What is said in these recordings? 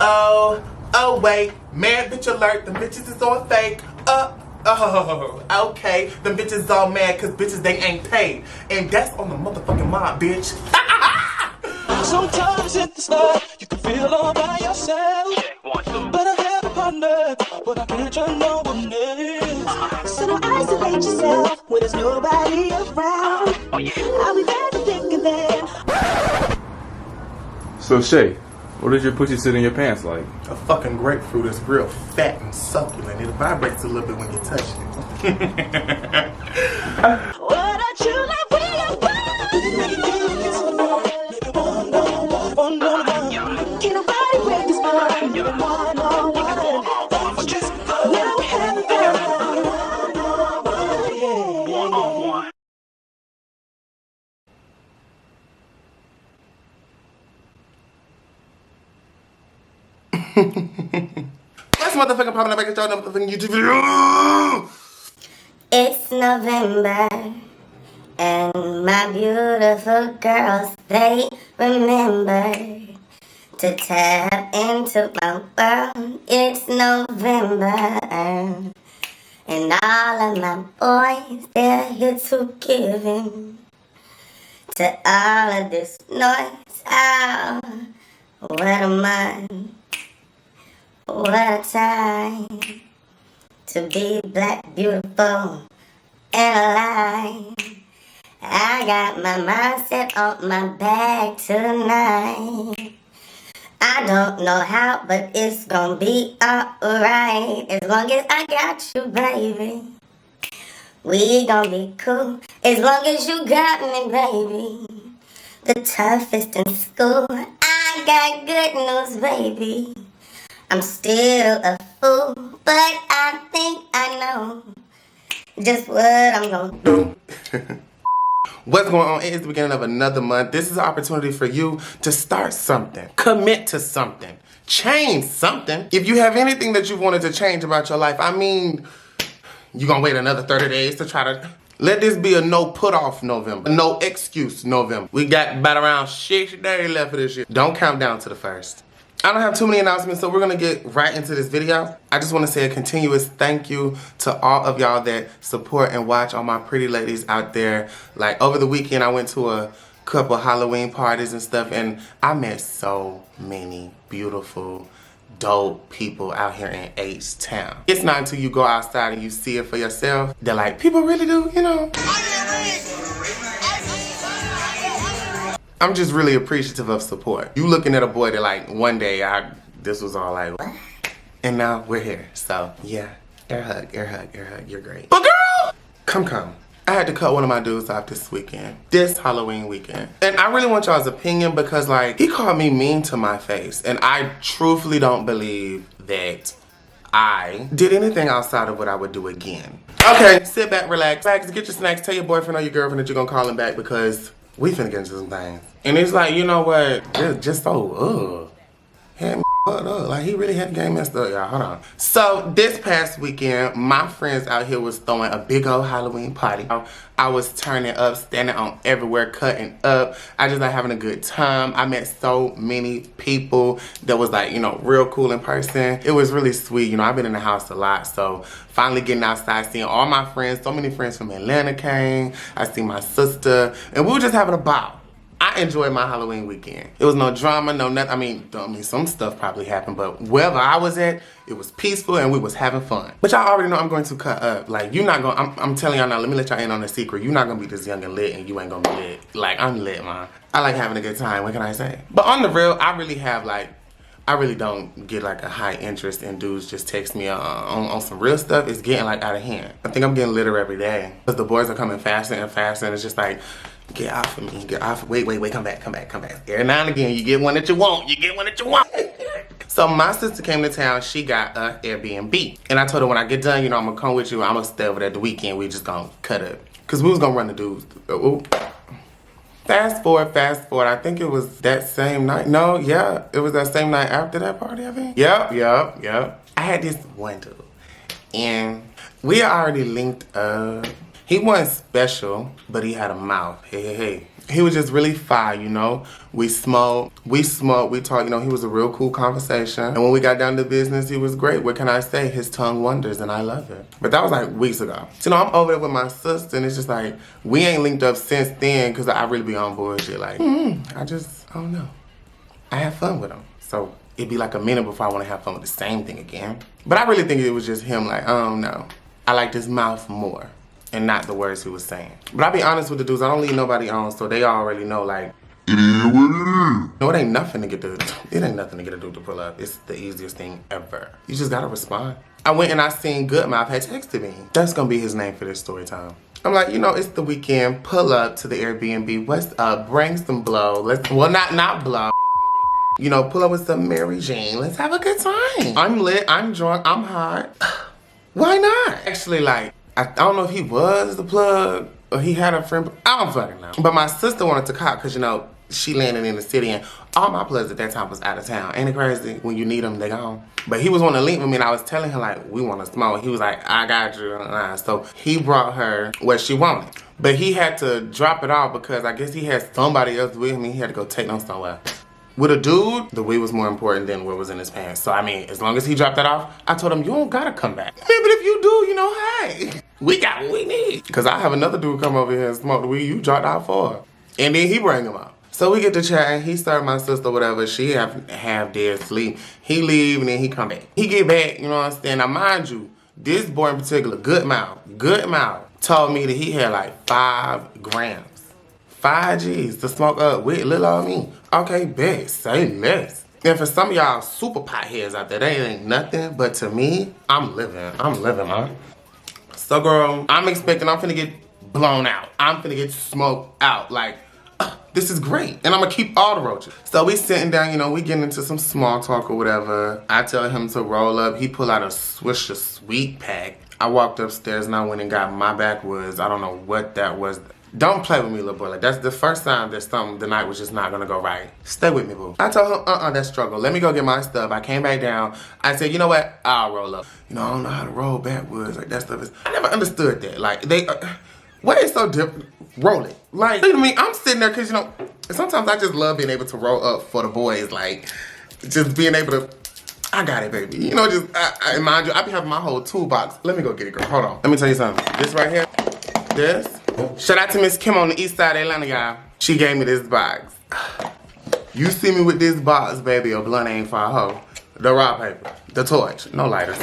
Oh wait, mad bitch alert, the bitches is on fake. Oh, okay, the bitches all mad cause bitches they ain't paid. And that's on the motherfucking mob, bitch. Sometimes at the start, you can feel all by yourself. But I have a partner, but I can't turn no one else. So don't isolate yourself when there's nobody around. I'll be there to think of them. So Shay, what does your pussy sit in your pants like? A fucking grapefruit is real fat and succulent. It vibrates a little bit when you touch it. What a true love will be. Can't nobody break this bond. You're one-on-one. Just now having fun. What's motherfucking popping up back at y'all motherfucking YouTube video? It's November, and my beautiful girls, they remember to tap into my world. It's November, and all of my boys, they're here to give in to all of this noise. Oh, what a month, what a time to be black, beautiful, and alive. I got my mindset on my bag tonight. I don't know how, but it's gonna be alright. As long as I got you, baby, we gonna be cool. As long as you got me, baby, the toughest in school. I got good news, baby. I'm still a fool, but I think I know just what I'm gonna do. What's going on? It is the beginning of another month. This is an opportunity for you to start something, commit to something, change something. If you have anything that you wanted to change about your life, I mean, you gonna wait another 30 days to try to... Let this be a no put off November, no excuse November. We got about around 6 days left of this shit. Don't count down to the first. I don't have too many announcements, so we're gonna get right into this video. I just wanna say a continuous thank you to all of y'all that support and watch all my pretty ladies out there. Like over the weekend, I went to a couple Halloween parties and stuff, and I met so many beautiful, dope people out here in H-Town. It's not until you go outside and you see it for yourself, they're like, people really do, you know? I'm just really appreciative of support. You looking at a boy that like one day this was all like, what? And now we're here. So yeah, air hug, air hug, air hug, you're great. But girl, come. I had to cut one of my dudes off this weekend, this Halloween weekend. And I really want y'all's opinion because like, he called me mean to my face. And I truthfully don't believe that I did anything outside of what I would do again. Okay, sit back, relax, get your snacks, tell your boyfriend or your girlfriend that you're gonna call him back because we finna get into some things. And it's like, you know what, just so, had me up. Like, he really had the game messed up, y'all. Hold on. So, this past weekend, my friends out here was throwing a big old Halloween party. I was turning up, standing on everywhere, cutting up. I just like having a good time. I met so many people that was like, you know, real cool in person. It was really sweet. You know, I've been in the house a lot, so finally getting outside, seeing all my friends. So many friends from Atlanta came. I see my sister, and we were just having a ball. I enjoyed my Halloween weekend. It was no drama, no nothing. I mean, some stuff probably happened, but wherever I was at, it was peaceful and we was having fun. But y'all already know I'm going to cut up. Like, you're not gonna, I'm telling y'all now, let me let y'all in on a secret. You're not gonna be this young and lit and you ain't gonna be lit. Like, I'm lit, man. I like having a good time, what can I say? But on the real, I really have like, I really don't get like a high interest in dudes just text me on some real stuff. It's getting like out of hand. I think I'm getting litter every day. Because the boys are coming faster and faster and it's just like, get off of me, get off. Wait, come back. Every now and again, you get one that you want. So my sister came to town, she got a Airbnb. And I told her when I get done, you know, I'm gonna come with you, I'm gonna stay over there the weekend, we just gonna cut up. Cause we was gonna run the dudes. Fast forward, I think it was that same night. No, yeah, it was that same night after that party, I think. Yep. I had this one dude, and we already linked up. He wasn't special, but he had a mouth. Hey. He was just really fire, you know. We smoked, we talked, you know, he was a real cool conversation. And when we got down to business, he was great. What can I say? His tongue wonders, and I love it. But that was like weeks ago. So, you know, I'm over there with my sister, and it's just like, we ain't linked up since then, because I really be on bullshit. Like, I don't know. I have fun with him. So it'd be like a minute before I want to have fun with the same thing again. But I really think it was just him, like, I don't know. I liked his mouth more, and not the words he was saying. But I'll be honest with the dudes, I don't leave nobody on, so they already know, like, it is what it is. No, it ain't nothing to get a dude to pull up. It's the easiest thing ever. You just gotta respond. I went and I seen Goodmouth had texted me. That's gonna be his name for this story time. I'm like, you know, it's the weekend. Pull up to the Airbnb. What's up? Bring some blow. Not blow. You know, pull up with some Mary Jane. Let's have a good time. I'm lit. I'm drunk. I'm hot. Why not? Actually, like, I don't know if he was the plug or he had a friend. I don't fucking know. But my sister wanted to cop because, you know, she landed in the city and all my plugs at that time was out of town. Ain't it crazy? When you need them, they gone. But he was wanting to link with me and I was telling him, like, we want to smoke. He was like, I got you. So he brought her what she wanted. But he had to drop it off because I guess he had somebody else with him. He had to go take them somewhere. With a dude, the weed was more important than what was in his pants. So, I mean, as long as he dropped that off, I told him, you don't gotta come back. But if you do, you know, hey, we got what we need. Because I have another dude come over here and smoke the weed you dropped out for. And then he bring him up. So we get to chatting. He started my sister, whatever. She half dead sleep. He leave and then he come back. He get back, you know what I'm saying? Now, mind you, this boy in particular, Goodmouth, told me that he had like 5 grams. 5 G's to smoke up with little old me. Okay, bet, say less. And for some of y'all super potheads out there, that ain't nothing. But to me, I'm living, man. So girl, I'm finna get blown out. I'm finna get smoked out. Like, this is great. And I'm gonna keep all the roaches. So we sitting down, you know, we getting into some small talk or whatever. I tell him to roll up. He pull out a Swisher Sweet pack. I walked upstairs and I went and got my backwoods. I don't know what that was. Don't play with me, little boy. Like, that's the first time that the night was just not gonna go right. Stay with me, boo. I told him, that's struggle. Let me go get my stuff. I came back down. I said, you know what? I'll roll up. You know, I don't know how to roll backwoods. Like, that stuff is... I never understood that. Like, what is so different? Roll it. Like, look at me. I'm sitting there because, you know, sometimes I just love being able to roll up for the boys. Like, just being able to... I got it, baby. You know, just... mind you, I be having my whole toolbox. Let me go get it, girl. Hold on. Let me tell you something. This right here. This... Shout out to Miss Kim on the east side of Atlanta, y'all. She gave me this box. You see me with this box, baby, a blunt ain't for a hoe. The raw paper, the torch, no lighters.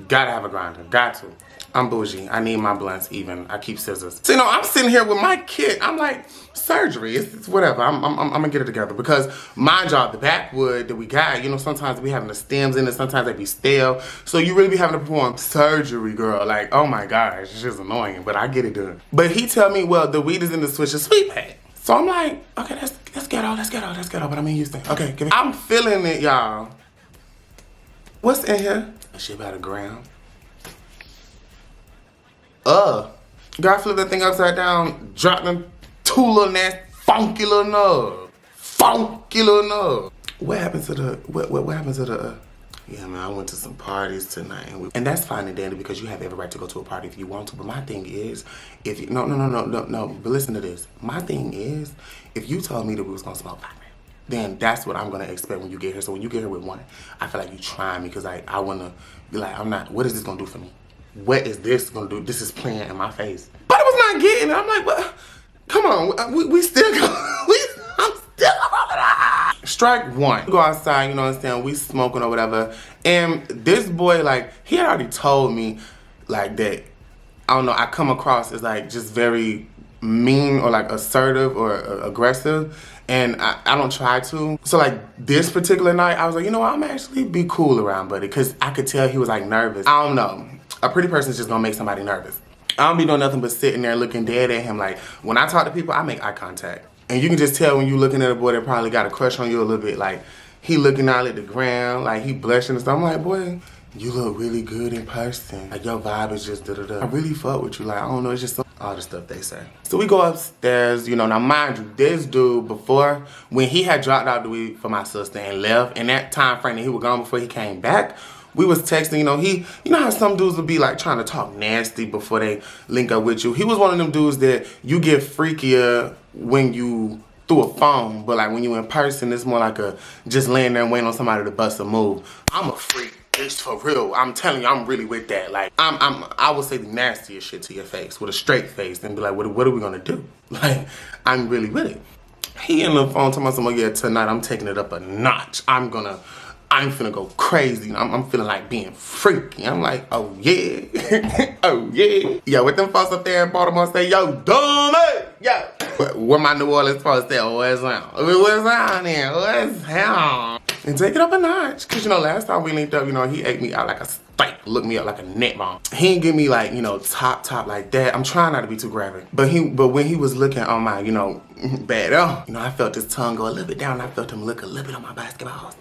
Gotta have a grinder, got to. I'm bougie, I need my blunts even. I keep scissors. So, you know, I'm sitting here with my kit. I'm like, surgery, it's whatever. I'm gonna get it together because my job, the backwood that we got, you know, sometimes we having the stems in it, sometimes they be stale. So you really be having to perform surgery, girl. Like, oh my gosh, it's just annoying, but I get it done. But he tell me, well, the weed is in the Swisher Sweet pack. So I'm like, okay, let's Ghetto, but I'm in Houston. Okay, give it. I'm feeling it, y'all. What's in here? That shit about 1 gram. Girl, I flipped that thing upside down, dropped them 2 little nasty, funky little nubs. What happened to the, yeah, man, I went to some parties tonight. And that's fine and dandy because you have every right to go to a party if you want to. But my thing is, if you, no, but listen to this. My thing is, if you told me that we was gonna smoke 5 grams, then that's what I'm gonna expect when you get here. So when you get here with 1, I feel like you trying me because I wanna be like, what is this gonna do for me? What is this gonna do? This is playing in my face. But I was not getting it. I'm like, what? Come on, we still go. I'm still going. Strike 1. We go outside, you know what I'm saying? We smoking or whatever. And this boy, like, he had already told me, like, that, I don't know, I come across as, like, just very mean or, like, assertive or aggressive. And I don't try to. So, like, this particular night, I was like, you know what? I'm actually be cool around buddy. Because I could tell he was, like, nervous. I don't know. A pretty person's just gonna make somebody nervous. I don't be doing nothing but sitting there looking dead at him. Like, when I talk to people, I make eye contact. And you can just tell when you looking at a boy that probably got a crush on you a little bit. Like, he looking out at the ground, like he blushing and stuff. I'm like, boy, you look really good in person. Like, your vibe is just da-da-da. I really fuck with you. Like, I don't know, it's just all the stuff they say. So we go upstairs, you know, now mind you, this dude before, when he had dropped out the weed for my sister and left, in that time frame that he was gone before he came back, We was texting, you know how some dudes would be like trying to talk nasty before they link up with you. He was one of them dudes that you get freakier when you through a phone, but like when you in person, it's more like a just laying there and waiting on somebody to bust a move. I'm a freak. It's for real. I'm telling you, I'm really with that. Like, I would say the nastiest shit to your face with a straight face and be like, what are we gonna do? Like, I'm really with it. He in the phone talking about something, yeah, tonight I'm taking it up a notch. I'm finna go crazy. I'm feeling like being freaky. I'm like, oh yeah, oh yeah. Yo, with them folks up there in Baltimore say, yo, dumb it, yo. Where my New Orleans folks say, what's on? What's on there? What's on? And take it up a notch. Cause last time we linked up, he ate me out like a steak, looked me up like a net bomb. He didn't give me like, top like that. I'm trying not to be too graphic. But when he was looking on my, bad, I felt his tongue go a little bit down. I felt him look a little bit on my basketball.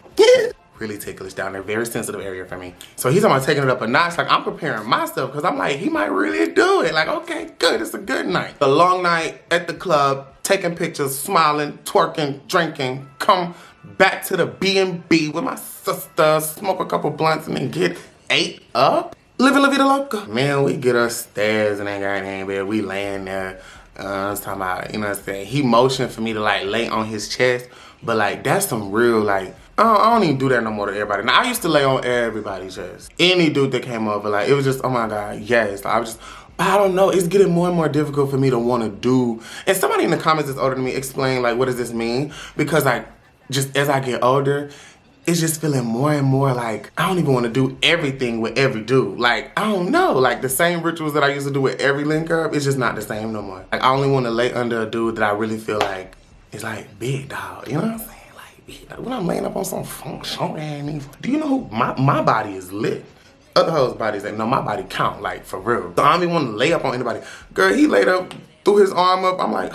Really ticklish down there, very sensitive area for me. So he's talking about taking it up a notch. Like, I'm preparing myself because I'm like, he might really do it. Like, okay, good, it's a good night. A long night at the club, taking pictures, smiling, twerking, drinking, come back to the B&B with my sister, smoke a couple blunts and then get ate up. Living la vida loca. Man, we get upstairs and ain't got anything, but we laying there. I was talking about, what I'm saying? He motioned for me to like lay on his chest, but like that's some real like, I don't even do that no more to everybody. Now, I used to lay on everybody's chest. Any dude that came over, like, it was just, oh my God, yes. I don't know, it's getting more and more difficult for me to want to do. And somebody in the comments that's older than me explain, like, what does this mean? Because, like, just as I get older, it's just feeling more and more like, I don't even want to do everything with every dude. Like, I don't know, like, the same rituals that I used to do with every link up, it's just not the same no more. Like, I only want to lay under a dude that I really feel like is, like, big dog, you know what I'm saying? When I'm laying up on some funk, do you know who my body is lit? Other hoes' bodies ain't. No, my body count, like, for real. So I don't even want to lay up on anybody. Girl, he laid up, threw his arm up. I'm like,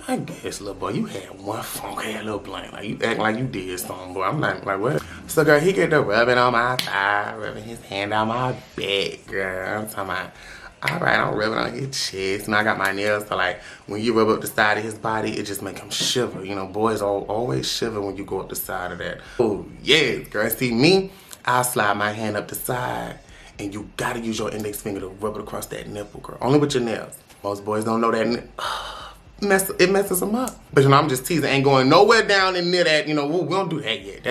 I guess, little boy, you had one funky little blank. Like, you act like you did something, boy. I'm not, like, what? So, girl, he get to rubbing on my thigh, rubbing his hand on my back, girl. I'm talking about, all right, I'm rubbing on his chest. And I got my nails, so like, when you rub up the side of his body, it just make him shiver. Boys always shiver when you go up the side of that. Oh, yes, girl. See me, I'll slide my hand up the side, and you gotta use your index finger to rub it across that nipple, girl. Only with your nails. Most boys don't know that. It messes them up. But, I'm just teasing. Ain't going nowhere down in near that, we don't do that yet.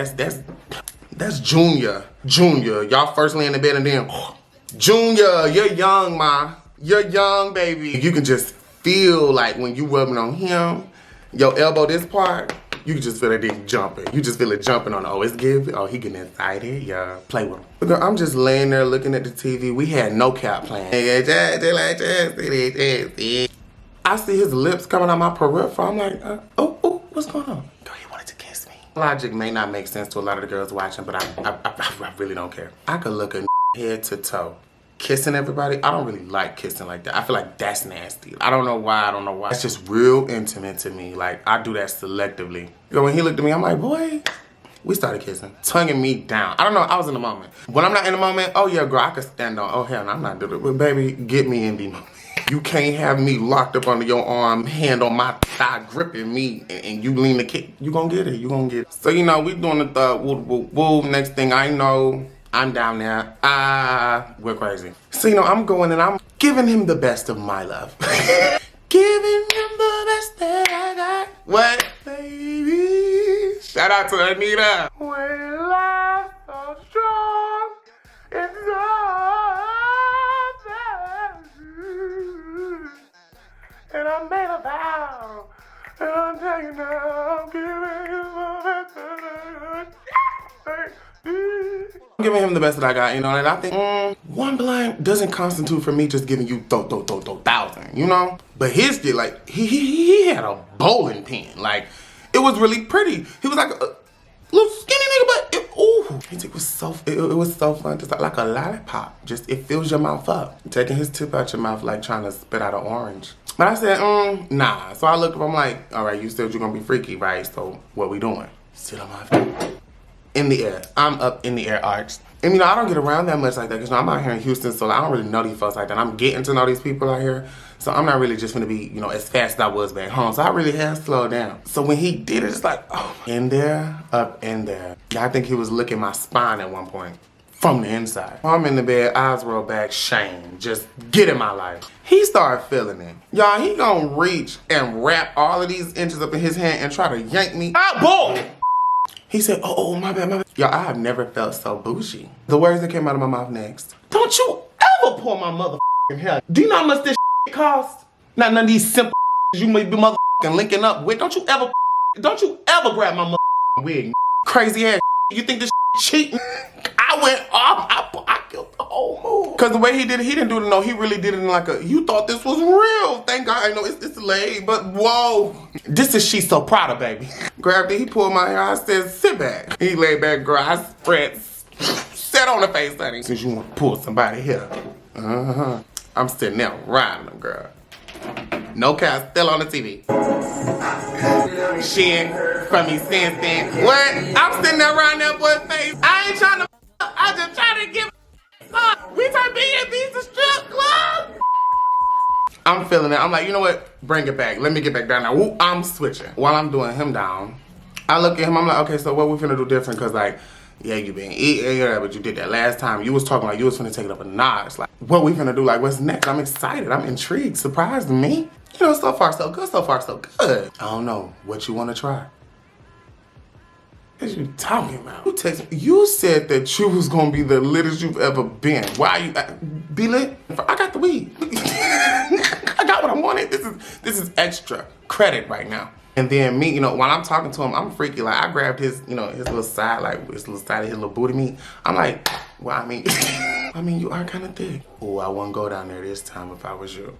That's junior. Junior. Y'all first lay in the bed and then... Junior, you're young, ma. You're young, baby. You can just feel like when you rubbing on him, your elbow, this part, you can just feel that dick jumping. You just feel it jumping on, oh, it's good. Oh, he getting excited. Yeah, play with him. Girl, I'm just laying there looking at the TV. We had no cap playing. I see his lips coming out my peripheral. I'm like, oh, what's going on? Girl, he wanted to kiss me. Logic may not make sense to a lot of the girls watching, but I really don't care. I could look a head to toe kissing everybody. I don't really like kissing like that. I feel like that's nasty. I don't know why. It's just real intimate to me. Like, I do that selectively. Girl, when he looked at me, I'm like, boy, we started kissing, tonguing me down. I don't know, I was in the moment. When I'm not in the moment, oh yeah, girl, I could stand on, oh hell no, I'm not doing it. But baby, get me in the moment. You can't have me locked up under your arm, hand on my thigh, gripping me, and you lean the kick. You gonna get it, So, we doing the thug, woo, woo, woo. Next thing I know, I'm down there. We're crazy. So, I'm going and I'm giving him the best of my love. Giving him the best that I got. What? Baby. Shout out to Anita. When life's so strong, it's all and I made a vow, and I'm telling you now, I'm giving you the best that I got. I'm giving him the best that I got, and I think one blind doesn't constitute for me just giving you thousand, But his did, like, he had a bowling pin, like, it was really pretty. He was like a little skinny nigga, but it was so fun to like a lollipop. Just, it fills your mouth up. Taking his tip out your mouth like trying to spit out an orange. But I said, nah. So I looked up, I'm like, all right, you said you're gonna be freaky, right? So what we doing? Sit on my feet. In the air. I'm up in the air arched. And I don't get around that much like that because I'm out here in Houston, so I don't really know these folks like that. I'm getting to know these people out here, so I'm not really just gonna be, as fast as I was back home. So I really have slowed down. So when he did it, it's like, oh, in there, up in there. Yeah, I think he was licking my spine at one point. from the inside. I'm in the bed, eyes rolled back, shame. Just get in my life. He started feeling it. Y'all, he gonna reach and wrap all of these inches up in his hand and try to yank me. Ah, boy! He said, oh, my bad, my bad. Y'all, I have never felt so bougie. The words that came out of my mouth next. Don't you ever pull my motherfucking hair. Do you know how much this costs? Not none of these simple you may be motherfucking linking up with. Don't you ever grab my motherfucking wig. Crazy ass. You think this cheating? I went off. I killed the whole move. Cause the way he did it, he didn't do it. No, he really did it in like a. You thought this was real. Thank God. I know it's laid, but whoa. This is she so proud of, baby. Grabbed it. He pulled my hair. I said, sit back. He laid back, girl. I spread, sat on the face, honey. Since you want to pull somebody here, I'm sitting there riding them, girl. No cap, still on the TV. Shit from me since then. What? I'm sitting there around that boy's face. I ain't trying to. I just trying to get. We turn B&B's a strip club. I'm feeling it. I'm like, you know what? Bring it back. Let me get back down now. Woo, I'm switching. While I'm doing him down, I look at him. I'm like, okay, so what we finna do different? Cause like, yeah, you been eating, yeah, but you did that last time. You was talking like you was finna take it up a notch. Like, what we finna do? Like, what's next? I'm excited. I'm intrigued. Surprised me. You know, so far so good. So far so good. I don't know what you want to try. What you talking about? You said that you was gonna be the littest you've ever been. Why you be lit? I got the weed. I got what I wanted. This is extra credit right now. And then me, you know, while I'm talking to him, I'm freaky. Like I grabbed his, you know, his little side, like his little side of his little booty meat. I'm like, well, I mean, you are kind of thick. Oh, I wouldn't go down there this time if I was you.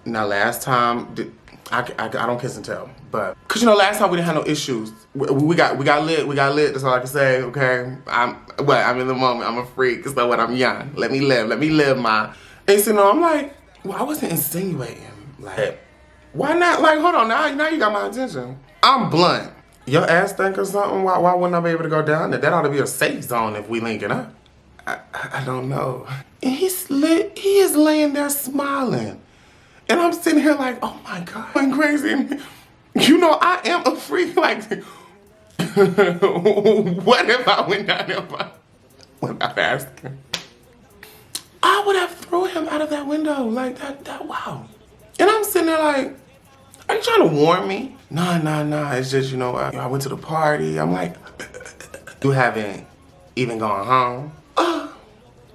Now last time, I don't kiss and tell, but cause you know last time we didn't have no issues. We got lit. That's all I can say. Okay, I'm in the moment. I'm a freak. So what? I'm young. Let me live my. And so no, I'm like, well, I wasn't insinuating. Like, why not? Like, hold on, now you got my attention. I'm blunt. Your ass think or something? Why wouldn't I be able to go down there? That ought to be a safe zone if we linking up. I don't know. And he's lit. He is laying there smiling. And I'm sitting here like, oh my God, I'm crazy. You know, I am a freak. Like, what if I went down there without asking? I would have thrown him out of that window. Like, that, wow. And I'm sitting there like, are you trying to warn me? Nah. It's just, you know, I went to the party. I'm like, you haven't even gone home?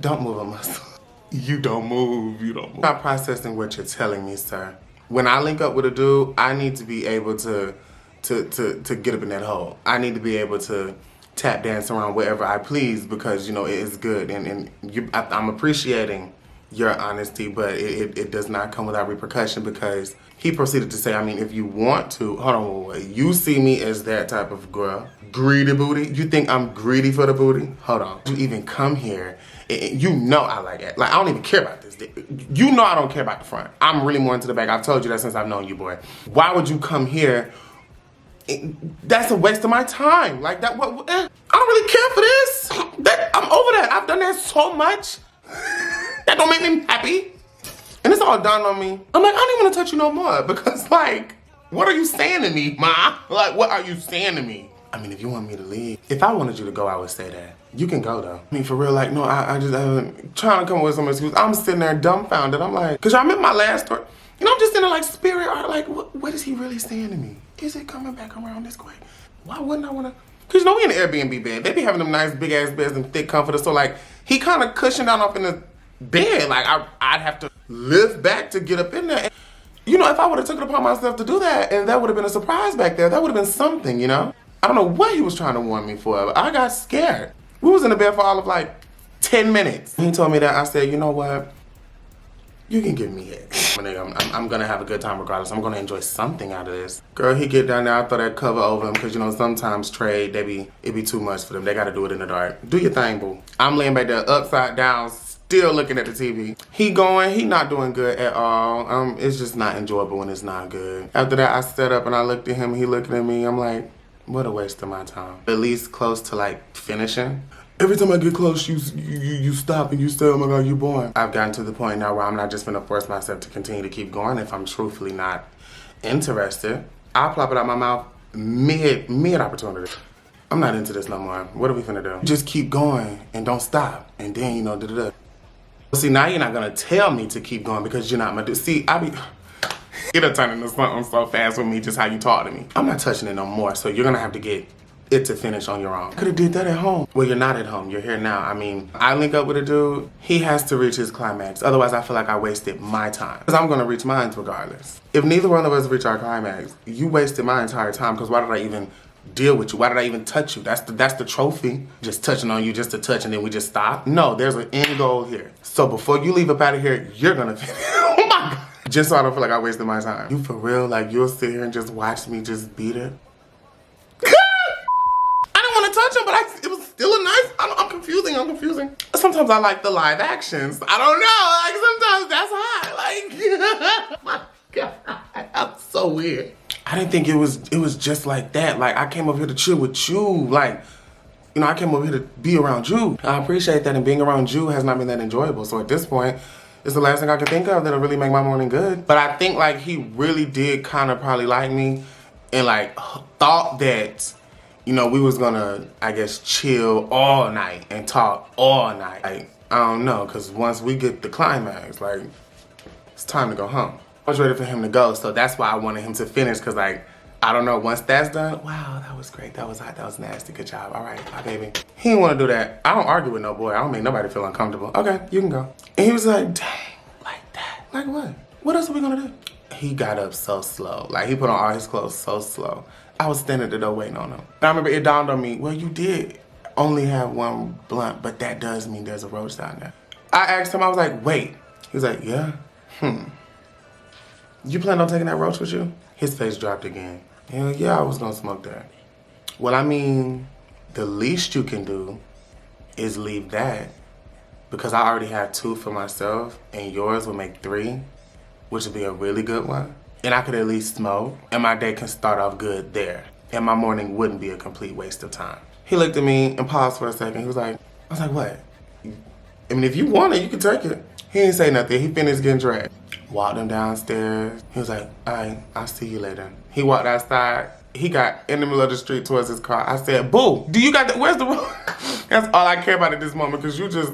Don't move a muscle. You don't move. I'm not processing what you're telling me, sir. When I link up with a dude, I need to be able to get up in that hole. I need to be able to tap dance around wherever I please because, you know, it is good. And I'm appreciating your honesty, but it does not come without repercussion because he proceeded to say, I mean, if you want to, hold on, wait, you see me as that type of girl, greedy booty? You think I'm greedy for the booty? Hold on. You even come here, you know I like it. Like, I don't even care about this. You know I don't care about the front. I'm really more into the back. I've told you that since I've known you, boy. Why would you come here? That's a waste of my time. Like that, I don't really care for this. I'm over that. I've done that so much. That don't make me happy. And it's all done on me. I'm like, I don't even want to touch you no more because like, what are you saying to me, Ma? Like, what are you saying to me? I mean, if you want me to leave, if I wanted you to go, I would say that. You can go though. I mean, for real, like, no, I just trying to come up with some excuse. I'm sitting there dumbfounded. I'm like, cause y'all remember my last story? You know, I'm just in there like spirit art, like, what is he really saying to me? Is it coming back around this way? Why wouldn't I wanna? Cause you know, we in the Airbnb bed. They be having them nice big ass beds and thick comforters. So like, he kind of cushioned down up in the bed. Like I'd have to lift back to get up in there. And, you know, if I would have took it upon myself to do that, and that would have been a surprise back there, that would have been something, you know? I don't know what he was trying to warn me for, but I got scared. We was in the bed for all of like 10 minutes. He told me that. I said, you know what? You can give me it. I'm gonna have a good time regardless. I'm gonna enjoy something out of this. Girl, he get down there, I throw that cover over him because you know sometimes trade, it be too much for them. They gotta do it in the dark. Do your thing, boo. I'm laying back there upside down, still looking at the TV. He not doing good at all. It's just not enjoyable when it's not good. After that, I sat up and I looked at him, he looked at me. I'm like, what a waste of my time. At least close to like finishing. Every time I get close, you stop and you say, oh my God, you're born. I've gotten to the point now where I'm not just gonna force myself to continue to keep going if I'm truthfully not interested. I'll plop it out my mouth mid opportunity. I'm not into this no more. What are we finna do? Just keep going and don't stop. And then, you know, da-da-da. See, now you're not gonna tell me to keep going because you're not my dude. See, it'll turn into something so fast with me, just how you talk to me. I'm not touching it no more, so you're gonna have to get it to finish on your own. Could've did that at home. Well, you're not at home, you're here now. I mean, I link up with a dude, he has to reach his climax. Otherwise, I feel like I wasted my time. Because I'm gonna reach mine regardless. If neither one of us reach our climax, you wasted my entire time, because why did I even deal with you? Why did I even touch you? That's the trophy. Just touching on you just to touch and then we just stop? No, there's an end goal here. So before you leave up out of here, you're gonna finish. Oh my God. Just so I don't feel like I wasted my time. You for real? Like you'll sit here and just watch me just beat it? Touch him, but it was still a nice, I'm confusing. Sometimes I like the live actions. I don't know, like sometimes that's hot. Like, my God, I'm so weird. I didn't think it was just like that. Like I came over here to chill with you. Like, you know, I came over here to be around you. I appreciate that, and being around you has not been that enjoyable. So at this point, it's the last thing I can think of that'll really make my morning good. But I think like he really did kind of probably like me and like thought that, you know, we was gonna, I guess, chill all night and talk all night. Like, I don't know, cause once we get the climax, like, it's time to go home. I was ready for him to go, so that's why I wanted him to finish, cause like, I don't know, once that's done, wow, that was great, that was hot, that was nasty, good job, all right, bye baby. He didn't wanna do that. I don't argue with no boy, I don't make nobody feel uncomfortable. Okay, you can go. And he was like, dang, like that. Like what? What else are we gonna do? He got up so slow. Like he put on all his clothes so slow. I was standing at the door waiting on him. And I remember it dawned on me, well, you did only have one blunt, but that does mean there's a roach down there. I asked him, I was like, wait. He was like, yeah? You plan on taking that roach with you? His face dropped again. Yeah, I was gonna smoke that. Well, I mean, the least you can do is leave that, because I already have 2 for myself, and yours will make 3, which would be a really good one. And I could at least smoke, and my day can start off good there. And my morning wouldn't be a complete waste of time. He looked at me and paused for a second. He was like, I was like, what? I mean, if you want it, you can take it. He didn't say nothing. He finished getting dressed. Walked him downstairs. He was like, all right, I'll see you later. He walked outside. He got in the middle of the street towards his car. I said, boo, do you got the, where's the room? That's all I care about at this moment, because you just,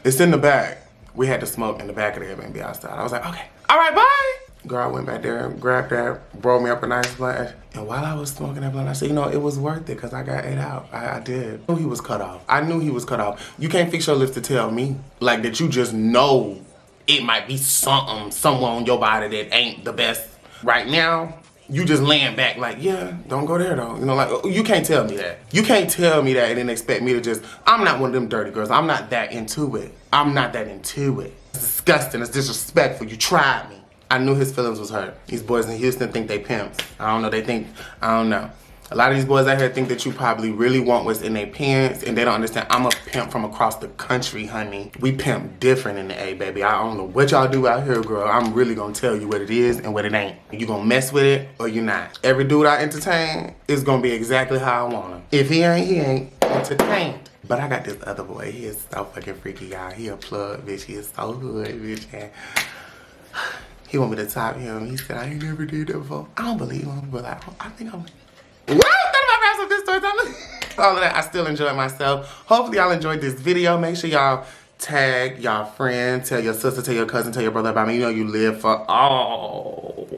It's in the bag. We had to smoke in the back of the Airbnb outside. I was like, okay, all right, bye. Girl, I went back there and grabbed that, rolled me up a nice blunt. And while I was smoking that blunt, I said, you know, it was worth it because I got ate out. I did. I knew he was cut off. I knew he was cut off. You can't fix your lips to tell me, like, that you just know it might be somewhere on your body that ain't the best right now. You just laying back like, yeah, don't go there though. You know, like, you can't tell me that. You can't tell me that and then expect me to just, I'm not one of them dirty girls. I'm not that into it. I'm not that into it. It's disgusting. It's disrespectful. You tried me. I knew his feelings was hurt. These boys in Houston think they pimps. I don't know, I don't know. A lot of these boys out here think that you probably really want what's in their pants, and they don't understand. I'm a pimp from across the country, honey. We pimp different in the A, baby. I don't know what y'all do out here, girl. I'm really gonna tell you what it is and what it ain't. You gonna mess with it or you not. Every dude I entertain is gonna be exactly how I want him. If he ain't entertained. But I got this other boy. He is so fucking freaky, y'all. He a plug, bitch. He is so good, bitch. And he want me to top him. He said, I ain't never did that before. I don't believe him, but I think I'm... What? None of my raps of this story time. All of that, I still enjoyed myself. Hopefully y'all enjoyed this video. Make sure y'all tag y'all friend, tell your sister, tell your cousin, tell your brother about me. You know you live for all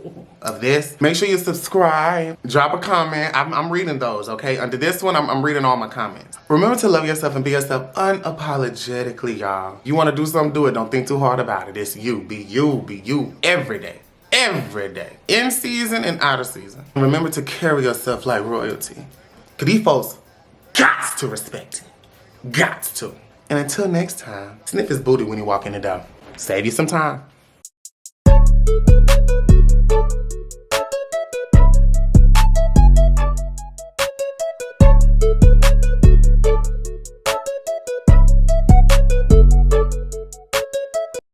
of this. Make sure you subscribe. Drop a comment. I'm reading those, okay? Under this one, I'm reading all my comments. Remember to love yourself and be yourself unapologetically, y'all. You want to do something, do it. Don't think too hard about it. It's you. Be you every day. Every day. In season and out of season. Remember to carry yourself like royalty. Because these folks got to respect it. Got to. And until next time, sniff his booty when you walk in the door. Save you some time.